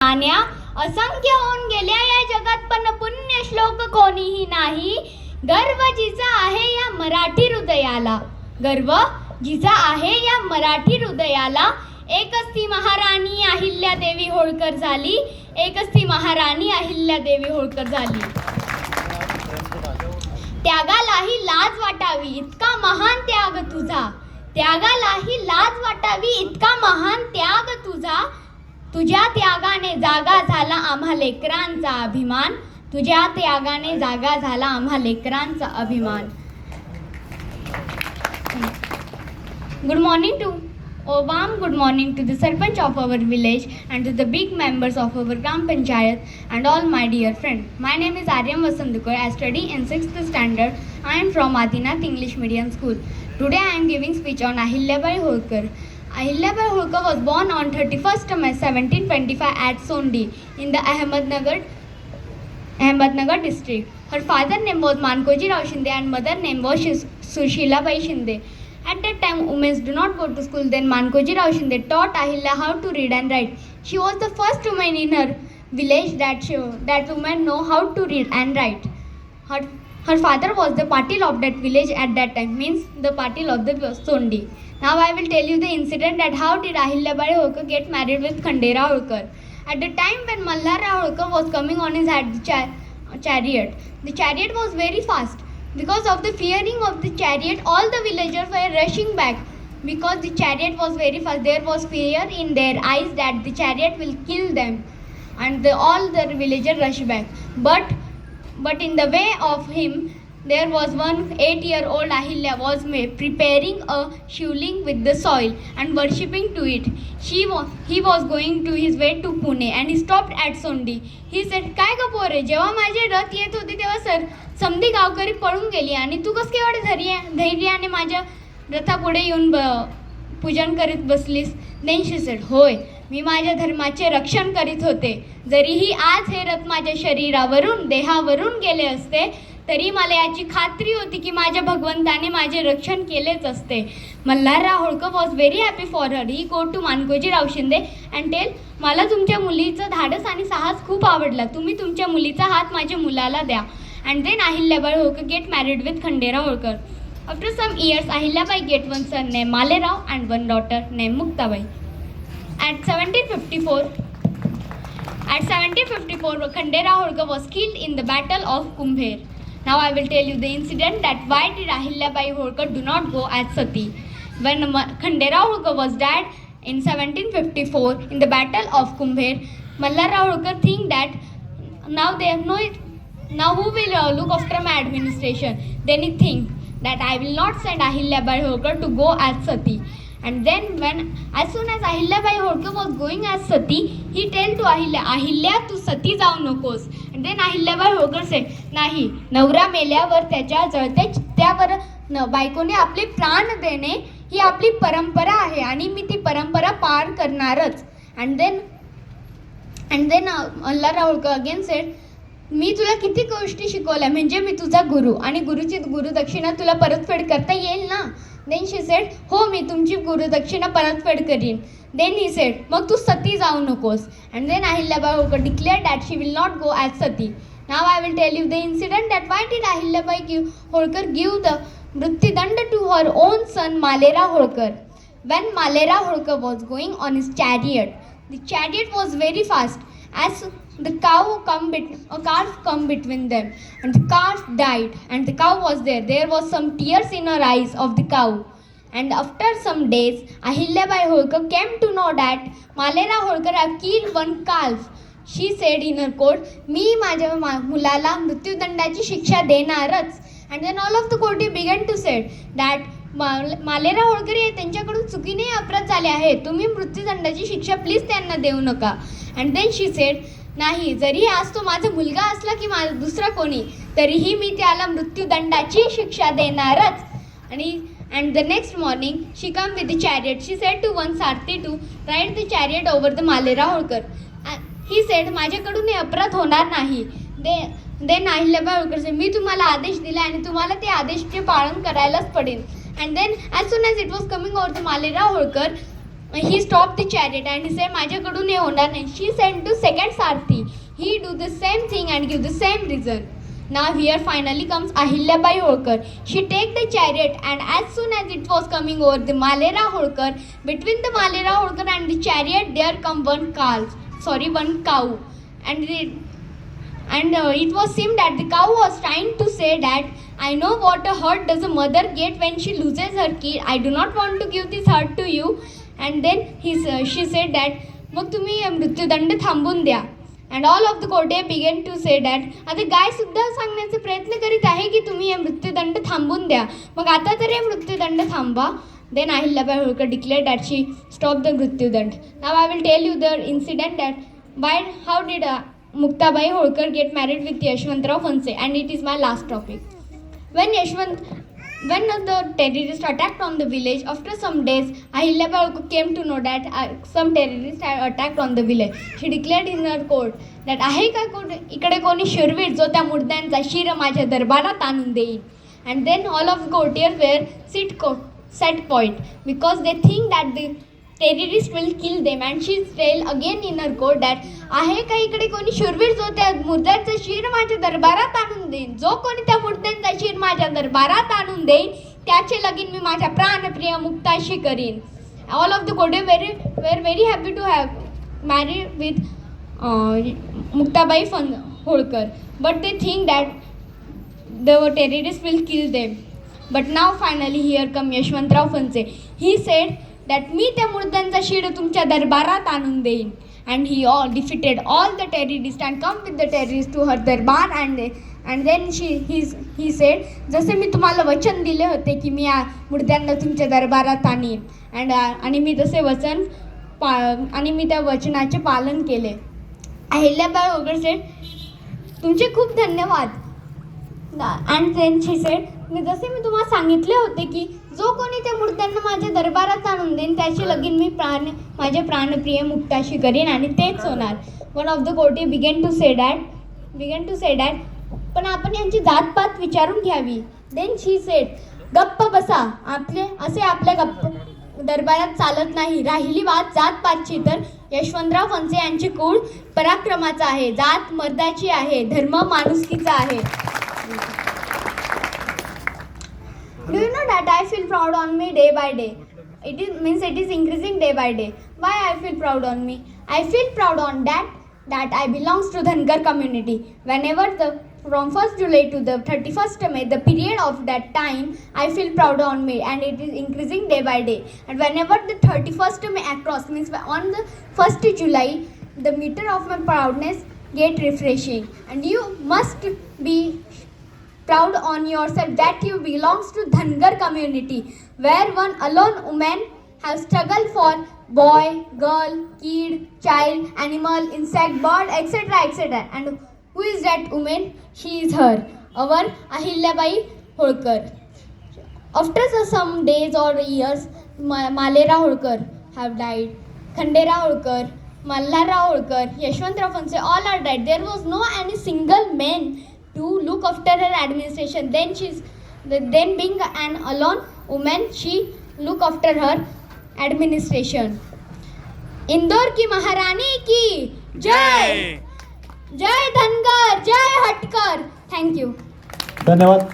राण्या असंख्य होऊन गेल्या या जगात, पण पुण्य श्लोक कोणीही नाही. गर्व जिचा आहे या मराठी हृदयाला, गर्व जिचा आहे या मराठी हृदयाला. एकच ती महाराणी अहिल्यादेवी होळकर झाली, एकच ती महाराणी अहिल्यादेवी होळकर झाली. त्यागालाही लाज वाटावी इतका महान त्याग तुझा, त्यागालाही लाज वाटावी इतका महान त्याग तुझा. तुझ्या त्यागाने जागा झाला आम्हा लेकरांचा अभिमान, तुझ्या त्यागाने जागा झाला आम्हा लेकरांचा अभिमान. Good morning to a warm good morning to the Sarpanch of our village and to the big members of our Gram Panchayat and all my dear friends. My name is Aryam Vasandukar. I study in 6th standard. I am from Adinath English Medium School. Today I am giving speech on Ahilyabai Holkar. Ahilyabai Holkar was born on 31st May 1725 at Sondi in the Ahmednagar district. Her father name was Mankoji Rao Shinde and mother name was Sushila Bai Shinde. At that time, women do not go to school. Then Mankoji Rao Shinde taught Ahilya how to read and write. She was the first woman in her village that women know how to read and write. Her father was the Patil of that village at that time, means the Patil of the Sondi. Now I will tell you the incident that how did Ahilyabai Holkar get married with Khandera Holkar. At the time when Malharao Holkar was coming on his chariot, the chariot was very fast. Because of the fearing of the chariot, all the villagers were rushing back. Because the chariot was very fast, there was fear in their eyes that the chariot will kill them. And all the villagers rushed back. But in the way of him, there was one 8-year-old Ahilya was preparing a shivling with the soil and worshipping to it. He was going to his way to Pune and he stopped at Sondi. He said, "काय ग पोरे, जेव्हा माझे रथ येत होते तेव्हा समधी गावकरी पळून गेली आणि तू कस केवढे धैर्याने माझ्या रथापुढे येऊन पूजन करीत बसलीस?" Then she said, "होय, मी माझ्या धर्माचे रक्षण करीत होते. जरीही आज हे रथ माझ्या शरीरावरून देहावरून गेले असते तरी मला याची खात्री होती की माझ्या भगवंताने माझे रक्षण केलेच असते." Malharrao Holkar was very happy for her. He go to Mankoji Rao Shinde and tell, मला तुमच्या मुलीचं धाडस आणि साहस खूप आवडला. तुम्ही तुमच्या मुलीचा हात माझ्या मुलाला द्या. And then Ahilyabai Holkar get married with Khandera Holkar. After some years, Ahilyabai get one son named Malerao and one daughter named Muktabai. At 1754, Khandera Holkar was killed in the Battle of Kumbher. Now I will tell you the incident that why did Ahilyabai Holkar do not go as Sati. When Khandera Holkar was died in 1754 in the Battle of Kumbher, Malharao Holkar think that now who will look after my administration. Then he think that I will not send Ahilyabai Holkar to go as Sati. And then as soon as Ahilyabai Holkar was going as Sati, he tell to Ahilya, तू सती जाऊ नकोस. And then Ahilyabai Holkar said, नाही, नवरा मेल्यावर त्याच्या जळते चित्त्यावर बायकोने आपले प्राण देणे ही आपली परंपरा आहे आणि मी ती परंपरा पार करणारच. And then Malharao Holkar again said, मी तुला किती गोष्टी शिकवल्या, म्हणजे मी तुझा गुरु आणि गुरुची गुरुदक्षिणा तुला परतफेड करता येईल ना. देन शी सेड, हो, मी तुमची गुरुदक्षिणा परतफेड करीन. देन ही सेड, मग तू सती जाऊ नकोस. And then Ahilyabai Holkar declared that she will not go as Sati. Now I will tell you the incident that why did Ahilyabai Holkar give the Mrityudanda to her own son Malerao Holkar. When Malerao Holkar was going on his chariot, the chariot was very fast. As the calf come between them and the calf died and the cow was there. There was some tears in her eyes of the cow. And after some days, Ahilyabai Holkar came to know that Malerao Holkar have killed one calf. She said in her court, मी माझ्या मुलाला मृत्यूदंडाची शिक्षा देणारच. And then all of the courtiers began to say that Malerao Holkar हे त्यांच्याकडून चुकीने अपराध झाले आहे, तुम्ही मृत्यूदंडाची शिक्षा प्लीज त्यांना देऊ नका. And then she said, नाही, जरी आज तो माझा मुलगा असला की दुसरा कोणी तरीही मी त्याला मृत्यूदंडाची शिक्षा देणारच. And the next morning she come with the chariot. She said to one Sarthi to ride the chariot over the Malerao Holkar. He said, माझ्याकडून हे अपराध होणार नाही. Then Ahilyabai Holkar said, मी तुम्हाला आदेश दिला आणि तुम्हाला ते आदेशचे पालन करायलाच पडेल. And then as soon as it was coming over the Malerao Holkar, he stopped the chariot and he said, माझ्याकडून हे होणार नाही. She sent to second Sarthi. He do the same thing and give the same reason. Now here finally comes Ahilyabai Holkar. She take the chariot and as soon as it was coming over the Malera Holkar, between the Malera Holkar and the chariot there come one cow. And it was seemed that the cow was trying to say that I know what a hurt does a mother get when she loses her kid. I do not want to give this hurt to you. And then she said that मग तुम्ही मृत्यूदंड थांबून द्या. And all of the courtier began to say that आता गाय सुद्धा सांगण्याचे प्रयत्न करीत आहे की तुम्ही हे मृत्यूदंड थांबून द्या. मग आता तरी हे मृत्यूदंड थांबवा. Then Ahilyabai Holkar declared that she stopped the mृत्यूदंड. Now I will tell you the incident that how did Muktabai Holkar get married with Yashwantrao Phonse, and it is my last topic. When the terrorists attacked on the village, after some days, Ahilyabai Holkar came to know that some terrorists had attacked on the village. She declared in her court that आहे का इकडे कोणी शूरवीर जो त्या मुर्द्यांचा शिर माझ्या दरबारात आणून देईल. And then all of the courtiers were set point because they think that the terrorists will kill them. And she tell again in her court that आहे का इकडे कोणी शूरवीर जो त्या मुर्द्यांचा शिर माझ्या दरबारात आणून देईल. जो कोणी त्या मुर्द्यांचा शिर माझ्या दरबारात आणून देईल त्याचे लगीन मी माझ्या प्राणप्रिय मुक्ताशी करीन. All of the courtiers were very happy to have married with Muktabai Holkar, but they think that the terrorists will kill them. But now finally here come Yashwantrao Phonse. He said that मी त्या मुर्द्यांचा should तुमच्या दरबारात आणून देईन. And he defeated all the terrorists and come with the terrorists to her darbar. And then he said, जसे मी तुम्हाला वचन दिले होते की मी या मुर्द्यांना तुमच्या दरबारात आणीन. आणि मी तसे वचन आणि मी त्या वचनाचे पालन केले. Ahilyabai Holkar said, तुमचे खूप धन्यवाद. And then she said, जसे मी तुम्हाला सांगितले होते की जो कोणी त्या मूर्त्यांना माझ्या दरबारात आणून देईन त्याचे लगीन मी माझे प्राणप्रिय मुक्ताशी करीन आणि तेच होणार. One of the courtier began to say that पण आपण यांची जातपात विचारून घ्यावी. देन शी सेड, गप्प बसा, आपल्या गप्प दरबारात चालत नाही. राहिली बात जातपातची तर यशवंतराव फणसे यांचे कुळ पराक्रमाचा आहे, जात मर्दाची आहे, धर्म माणुसकीचा आहे. Do you know that I feel proud on me day by day? It is increasing day by day. Why I feel proud on me? I feel proud on that I belongs to Dhankar community. Whenever from 1st July to the 31st May, the period of that time, I feel proud on me, and it is increasing day by day. And whenever the 31st May across, means on the 1st July, the meter of my proudness get refreshing. And you must be proud on yourself that you belongs to Dhankar community, where one alone woman have struggled for boy, girl, kid, child, animal, insect, bird, etc. And who is that woman? She is her, our Ahilyabai Holkar. After some days or years, Malera Holkar have died, Khandera Holkar, Malhara Holkar, Yashwantrao Phonse, all are dead. There was no any single man to look after her administration. Then being an alone woman, she look after her administration. Indore की महारानी की जय, जय धनगर, जय हटकर. Thank you. धन्यवाद.